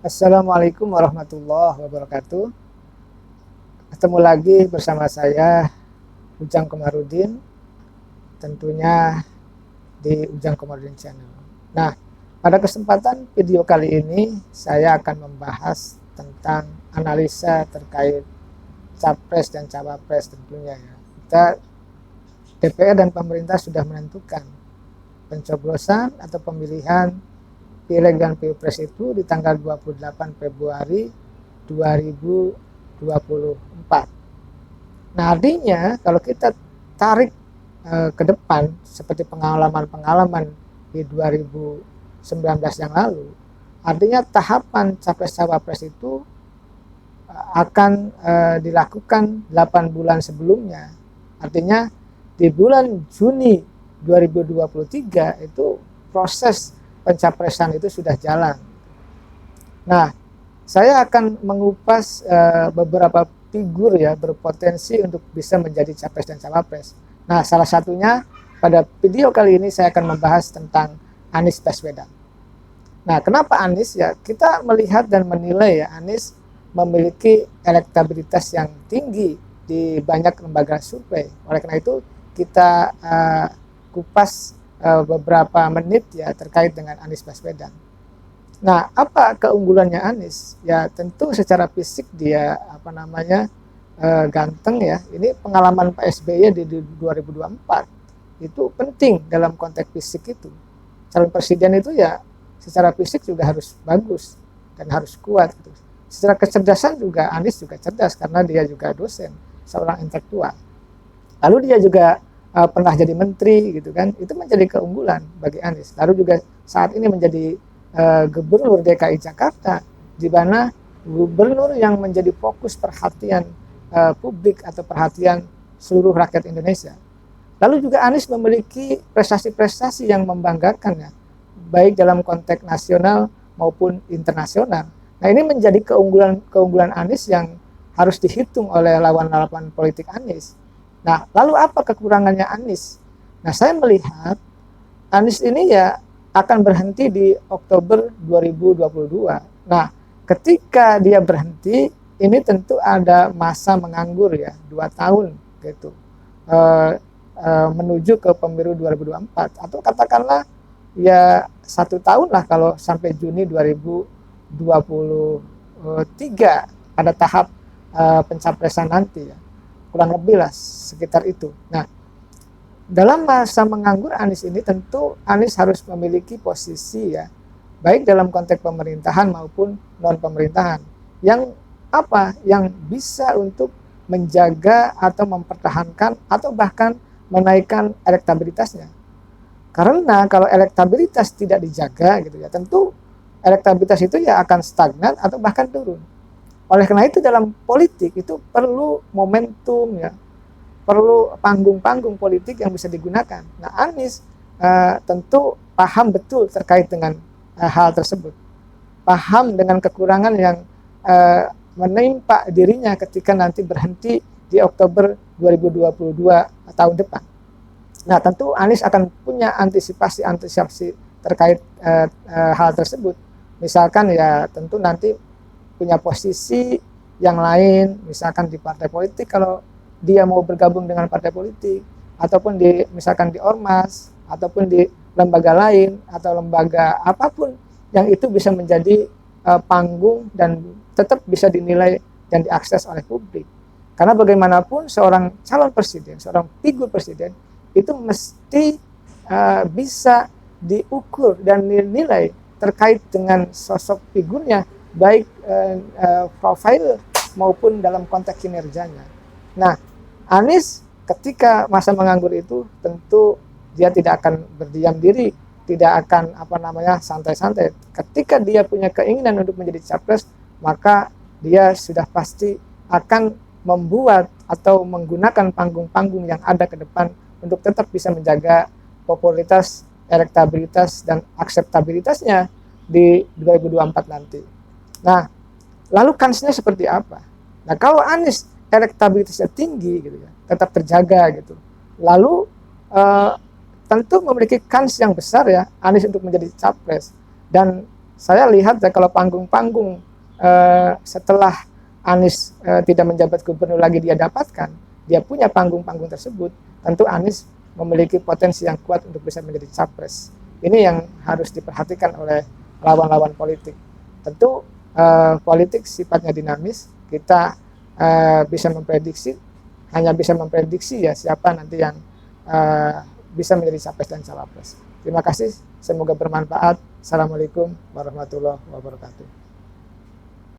Assalamualaikum warahmatullahi wabarakatuh. Ketemu lagi bersama saya Ujang Komarudin, tentunya di Ujang Komarudin Channel. Nah, pada kesempatan video kali ini saya akan membahas tentang analisa terkait capres dan cawapres tentunya ya. Kita DPR dan pemerintah sudah menentukan pencoblosan atau pemilihan Pileg dan Pilpres itu di tanggal 28 Februari 2024. Nah, artinya kalau kita tarik ke depan seperti pengalaman-pengalaman di 2019 yang lalu, artinya tahapan capres-cawapres itu akan dilakukan 8 bulan sebelumnya. Artinya di bulan Juni 2023 itu proses pencapresan itu sudah jalan. Nah, saya akan mengupas beberapa figur ya berpotensi untuk bisa menjadi capres dan cawapres. Nah, salah satunya pada video kali ini saya akan membahas tentang Anies Baswedan. Nah, kenapa Anies ya? Kita melihat dan menilai ya Anies memiliki elektabilitas yang tinggi di banyak lembaga survei. Oleh karena itu kita kupas beberapa menit ya terkait dengan Anies Baswedan. Nah, apa keunggulannya Anies? Ya tentu secara fisik dia ganteng ya. Ini pengalaman Pak SBY di 2024 itu penting dalam konteks fisik itu. Calon presiden itu ya secara fisik juga harus bagus dan harus kuat. Gitu. Secara kecerdasan juga Anies juga cerdas karena dia juga dosen, seorang intelektual. Lalu dia juga pernah jadi menteri gitu kan, itu menjadi keunggulan bagi Anies. Lalu juga saat ini menjadi Gubernur DKI Jakarta, di mana gubernur yang menjadi fokus perhatian publik atau perhatian seluruh rakyat Indonesia. Lalu juga Anies memiliki prestasi-prestasi yang membanggakan ya, baik dalam konteks nasional maupun internasional. Nah, ini menjadi keunggulan Anies yang harus dihitung oleh lawan-lawan politik Anies. Nah, lalu apa kekurangannya Anies? Nah, saya melihat Anies ini ya akan berhenti di Oktober 2022. Nah, ketika dia berhenti, ini tentu ada masa menganggur ya, 2 tahun gitu, menuju ke pemilu 2024 atau katakanlah ya 1 tahun lah kalau sampai Juni 2023 pada tahap pencapresan nanti ya, kurang lebih lah sekitar itu. Nah, dalam masa menganggur Anies ini tentu Anies harus memiliki posisi ya, baik dalam konteks pemerintahan maupun non pemerintahan yang bisa untuk menjaga atau mempertahankan atau bahkan menaikkan elektabilitasnya. Karena kalau elektabilitas tidak dijaga gitu ya, tentu elektabilitas itu ya akan stagnan atau bahkan turun. Oleh karena itu dalam politik itu perlu momentum ya, perlu panggung-panggung politik yang bisa digunakan. Nah, Anies tentu paham betul terkait dengan hal tersebut. Paham dengan kekurangan yang menimpa dirinya ketika nanti berhenti di Oktober 2022 tahun depan. Nah, tentu Anies akan punya antisipasi terkait hal tersebut. Misalkan ya tentu nanti punya posisi yang lain, misalkan di partai politik kalau dia mau bergabung dengan partai politik, ataupun misalkan di ormas, ataupun di lembaga lain atau lembaga apapun yang itu bisa menjadi panggung dan tetap bisa dinilai dan diakses oleh publik. Karena bagaimanapun seorang calon presiden, seorang figur presiden itu mesti bisa diukur dan dinilai terkait dengan sosok figurnya, baik profil maupun dalam konteks kinerjanya. Nah, Anies ketika masa menganggur itu tentu dia tidak akan berdiam diri, tidak akan santai-santai. Ketika dia punya keinginan untuk menjadi capres, maka dia sudah pasti akan membuat atau menggunakan panggung-panggung yang ada ke depan untuk tetap bisa menjaga popularitas, elektabilitas dan akseptabilitasnya di 2024 nanti. Nah, lalu kansnya seperti apa? Nah, kalau Anies elektabilitasnya tinggi gitu ya, tetap terjaga gitu. Lalu tentu memiliki kans yang besar ya Anies untuk menjadi capres. Dan saya lihat ya, kalau panggung-panggung setelah Anies tidak menjabat gubernur lagi dia dapatkan, dia punya panggung-panggung tersebut, tentu Anies memiliki potensi yang kuat untuk bisa menjadi capres. Ini yang harus diperhatikan oleh lawan-lawan politik. Tentu politik sifatnya dinamis, kita bisa memprediksi, hanya bisa memprediksi ya siapa nanti yang bisa menjadi capres dan cawapres. Terima kasih, semoga bermanfaat. Assalamualaikum warahmatullahi wabarakatuh.